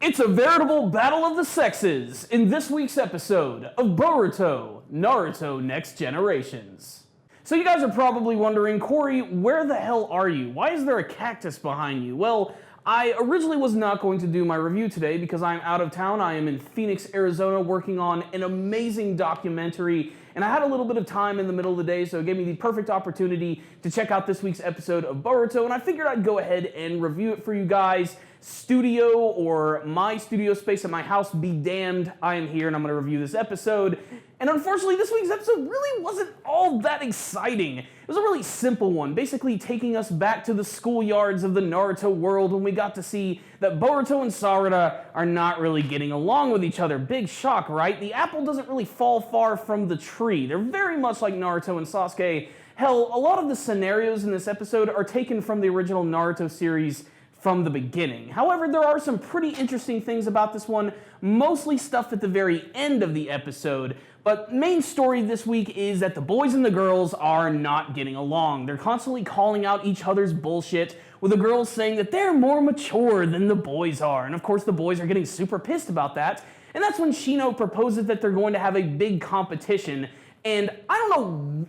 It's a veritable battle of the sexes in this week's episode of Boruto, Naruto Next Generations. So you guys are probably wondering, Corey, where the hell are you? Why is there a cactus behind you? Well, I originally was not going to do my review today because I'm out of town. I am in Phoenix, Arizona working on an amazing documentary, and I had a little bit of time in the middle of the day, so it gave me the perfect opportunity to check out this week's episode of Boruto, and I figured I'd go ahead and review it for you guys. Studio or my studio space at my house be damned, I am here and I'm going to review this episode. And unfortunately, this week's episode really wasn't all that exciting. It was a really simple one, basically taking us back to the schoolyards of the Naruto world when we got to see that Boruto and Sarada are not really getting along with each other. Big shock, right? The apple doesn't really fall far from the tree. They're very much like Naruto and Sasuke. Hell, a lot of the scenarios in this episode are taken from the original Naruto series from the beginning. However, there are some pretty interesting things about this one, mostly stuff at the very end of the episode. But main story this week is that the boys and the girls are not getting along. They're constantly calling out each other's bullshit, with the girls saying that they're more mature than the boys are. And of course, the boys are getting super pissed about that. And that's when Shino proposes that they're going to have a big competition. And I don't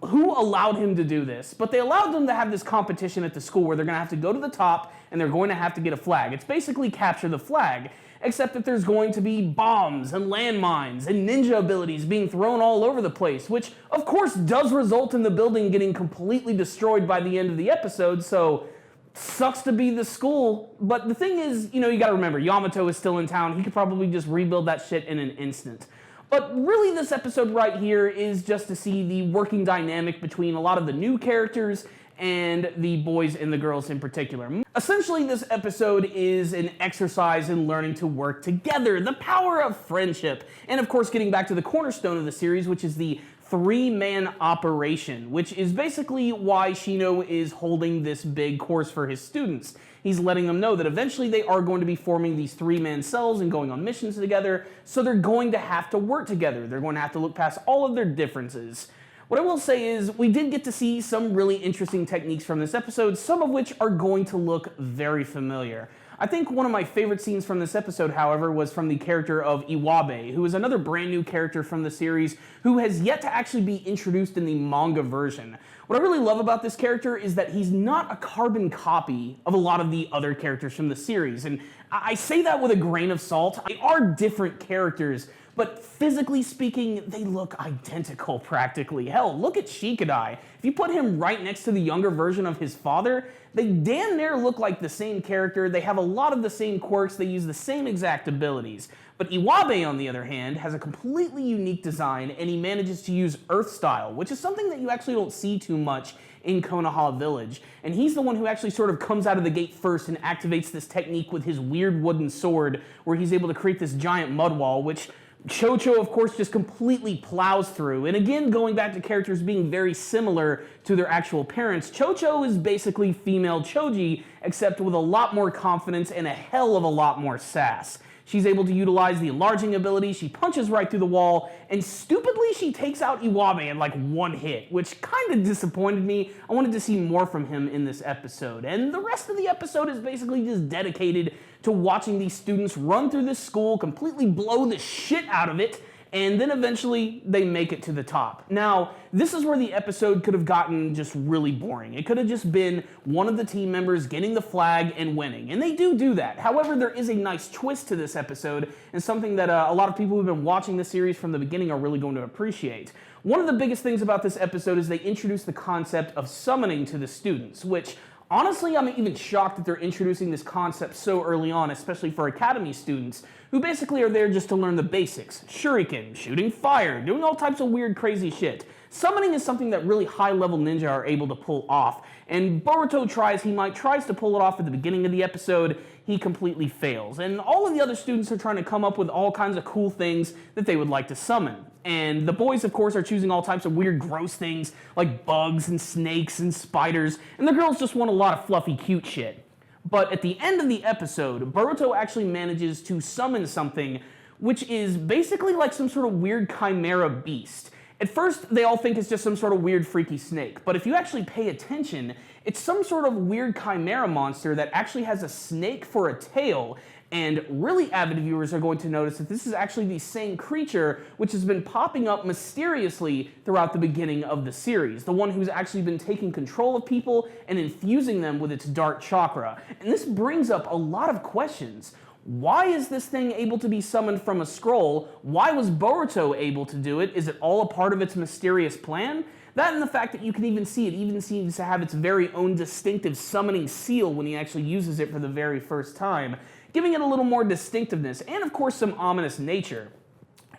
know who allowed him to do this, but they allowed them to have this competition at the school where they're going to have to go to the top and they're going to have to get a flag. It's basically capture the flag, except that there's going to be bombs and landmines and ninja abilities being thrown all over the place, which of course does result in the building getting completely destroyed by the end of the episode, so sucks to be the school. But the thing is, you gotta remember, Yamato is still in town. He could probably just rebuild that shit in an instant. But really this episode right here is just to see the working dynamic between a lot of the new characters and the boys and the girls in particular. Essentially, this episode is an exercise in learning to work together, the power of friendship, and of course getting back to the cornerstone of the series, which is the three-man operation, which is basically why Shino is holding this big course for his students. He's letting them know that eventually they are going to be forming these three-man cells and going on missions together, so they're going to have to work together. They're going to have to look past all of their differences. What I will say is, we did get to see some really interesting techniques from this episode, some of which are going to look very familiar. I think one of my favorite scenes from this episode, however, was from the character of Iwabe, who is another brand new character from the series who has yet to actually be introduced in the manga version. What I really love about this character is that he's not a carbon copy of a lot of the other characters from the series, and I say that with a grain of salt. They are different characters, but physically speaking, they look identical practically. Hell, look at Shikadai. If you put him right next to the younger version of his father, they damn near look like the same character. They have a lot of the same quirks. They use the same exact abilities. But Iwabe, on the other hand, has a completely unique design, and he manages to use Earth style, which is something that you actually don't see too much in Konoha Village. And he's the one who actually sort of comes out of the gate first and activates this technique with his weird wooden sword, where he's able to create this giant mud wall, which Chocho, of course, just completely plows through. And again, going back to characters being very similar to their actual parents, Chocho is basically female Choji, except with a lot more confidence and a hell of a lot more sass. She's able to utilize the enlarging ability, she punches right through the wall, and stupidly she takes out Iwabe in like one hit, which kind of disappointed me. I wanted to see more from him in this episode. And the rest of the episode is basically just dedicated to watching these students run through this school, completely blow the shit out of it, and then eventually they make it to the top. Now, this is where the episode could have gotten just really boring. It could have just been one of the team members getting the flag and winning, and they do that. However, there is a nice twist to this episode, and something that a lot of people who've been watching the series from the beginning are really going to appreciate. One of the biggest things about this episode is they introduce the concept of summoning to the students, which honestly, I'm even shocked that they're introducing this concept so early on, especially for Academy students, who basically are there just to learn the basics. Shuriken, shooting fire, doing all types of weird, crazy shit. Summoning is something that really high-level ninja are able to pull off, and Boruto tries to pull it off at the beginning of the episode. He completely fails, and all of the other students are trying to come up with all kinds of cool things that they would like to summon. And the boys, of course, are choosing all types of weird, gross things like bugs and snakes and spiders, and the girls just want a lot of fluffy, cute shit. But at the end of the episode, Boruto actually manages to summon something which is basically like some sort of weird chimera beast. At first, they all think it's just some sort of weird, freaky snake, but if you actually pay attention, it's some sort of weird chimera monster that actually has a snake for a tail, And really avid viewers are going to notice that this is actually the same creature which has been popping up mysteriously throughout the beginning of the series. The one who's actually been taking control of people and infusing them with its dark chakra. And this brings up a lot of questions. Why is this thing able to be summoned from a scroll? Why was Boruto able to do it? Is it all a part of its mysterious plan? That and the fact that you can even see it even seems to have its very own distinctive summoning seal when he actually uses it for the very first time, giving it a little more distinctiveness and of course some ominous nature.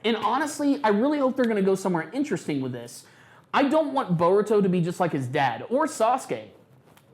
And honestly, I really hope they're going to go somewhere interesting with this. I don't want Boruto to be just like his dad, or Sasuke.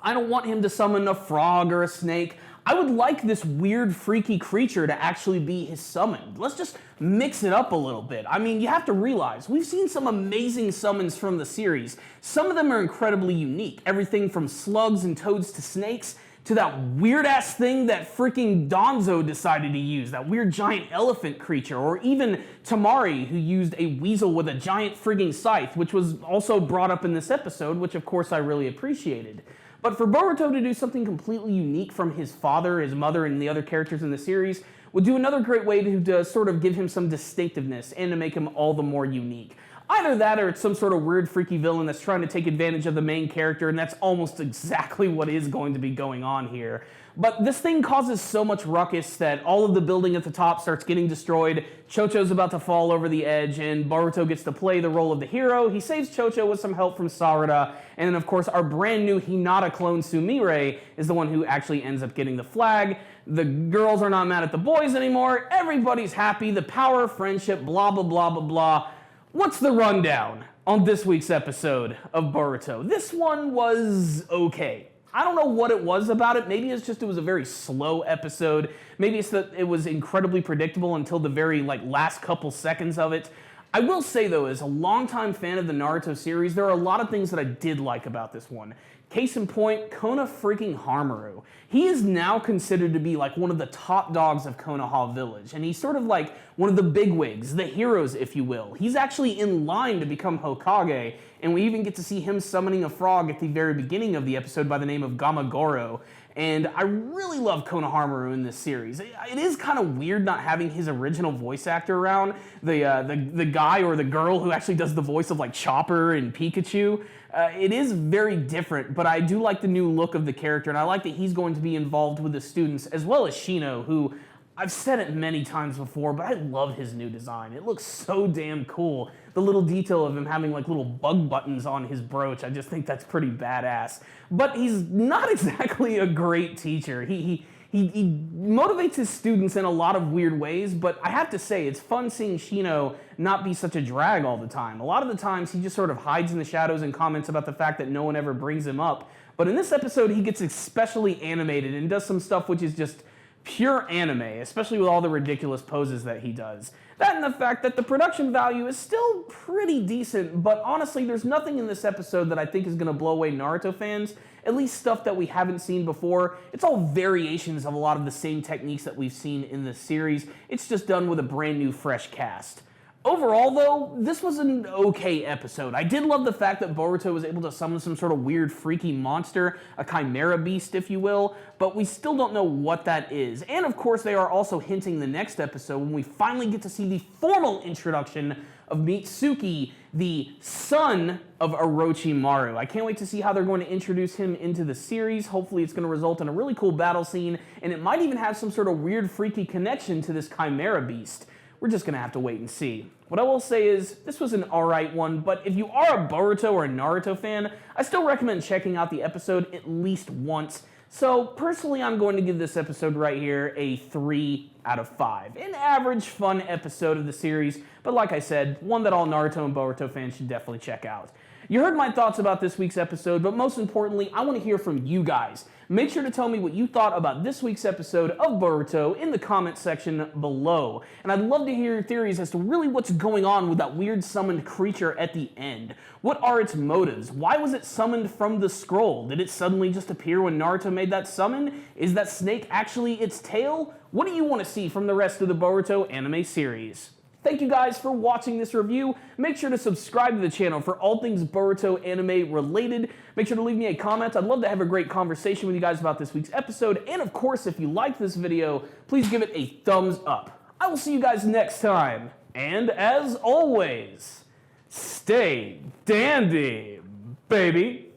I don't want him to summon a frog or a snake. I would like this weird, freaky creature to actually be his summon. Let's just mix it up a little bit. I mean, you have to realize, we've seen some amazing summons from the series. Some of them are incredibly unique. Everything from slugs and toads to snakes, to that weird-ass thing that freaking Donzo decided to use, that weird giant elephant creature, or even Tamari, who used a weasel with a giant frigging scythe, which was also brought up in this episode, which of course I really appreciated. But for Boruto to do something completely unique from his father, his mother, and the other characters in the series would do another great way to sort of give him some distinctiveness and to make him all the more unique. Either that or it's some sort of weird freaky villain that's trying to take advantage of the main character, and that's almost exactly what is going to be going on here. But this thing causes so much ruckus that all of the building at the top starts getting destroyed, Chocho's about to fall over the edge, and Boruto gets to play the role of the hero. He saves Chocho with some help from Sarada, and then of course our brand new Hinata clone Sumire is the one who actually ends up getting the flag. The girls are not mad at the boys anymore, everybody's happy, the power of friendship, blah blah blah blah blah. What's the rundown on this week's episode of Boruto? This one was okay. I don't know what it was about it. Maybe it's just it was a very slow episode. Maybe it's that it was incredibly predictable until the very last couple seconds of it. I will say though, as a longtime fan of the Naruto series, there are a lot of things that I did like about this one. Case in point, Konoha He is now considered to be one of the top dogs of Konoha Village, and he's sort of like one of the bigwigs, the heroes if you will. He's actually in line to become Hokage, and we even get to see him summoning a frog at the very beginning of the episode by the name of Gamagoro. And I really love Konoha in this series. It is kind of weird not having his original voice actor around, the guy or the girl who actually does the voice of Chopper and Pikachu. It is very different, but I do like the new look of the character, and I like that he's going to be involved with the students, as well as Shino, who I've said it many times before, but I love his new design. It looks so damn cool. The little detail of him having little bug buttons on his brooch, I just think that's pretty badass. But he's not exactly a great teacher. He motivates his students in a lot of weird ways, but I have to say, it's fun seeing Shino not be such a drag all the time. A lot of the times, he just sort of hides in the shadows and comments about the fact that no one ever brings him up. But in this episode, he gets especially animated and does some stuff which is just pure anime, especially with all the ridiculous poses that he does. That and the fact that the production value is still pretty decent, but honestly, there's nothing in this episode that I think is going to blow away Naruto fans, at least stuff that we haven't seen before. It's all variations of a lot of the same techniques that we've seen in the series. It's just done with a brand new, fresh cast. Overall, though, this was an okay episode. I did love the fact that Boruto was able to summon some sort of weird, freaky monster, a chimera beast, if you will, but we still don't know what that is. And of course, they are also hinting the next episode when we finally get to see the formal introduction of Mitsuki, the son of Orochimaru. I can't wait to see how they're going to introduce him into the series. Hopefully it's going to result in a really cool battle scene, and it might even have some sort of weird, freaky connection to this chimera beast. We're just going to have to wait and see. What I will say is, this was an alright one, but if you are a Boruto or a Naruto fan, I still recommend checking out the episode at least once. So, personally, I'm going to give this episode right here a 3 out of 5. An average, fun episode of the series, but like I said, one that all Naruto and Boruto fans should definitely check out. You heard my thoughts about this week's episode, but most importantly, I want to hear from you guys. Make sure to tell me what you thought about this week's episode of Boruto in the comment section below. And I'd love to hear your theories as to really what's going on with that weird summoned creature at the end. What are its motives? Why was it summoned from the scroll? Did it suddenly just appear when Naruto made that summon? Is that snake actually its tail? What do you want to see from the rest of the Boruto anime series? Thank you guys for watching this review. Make sure to subscribe to the channel for all things Boruto anime related. Make sure to leave me a comment. I'd love to have a great conversation with you guys about this week's episode. And of course, if you like this video, please give it a thumbs up. I will see you guys next time. And as always, stay dandy, baby.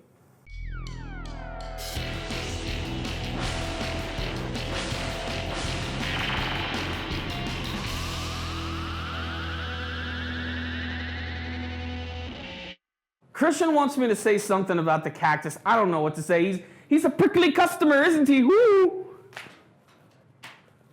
Christian wants me to say something about the cactus. I don't know what to say. He's a prickly customer, isn't he? Woo!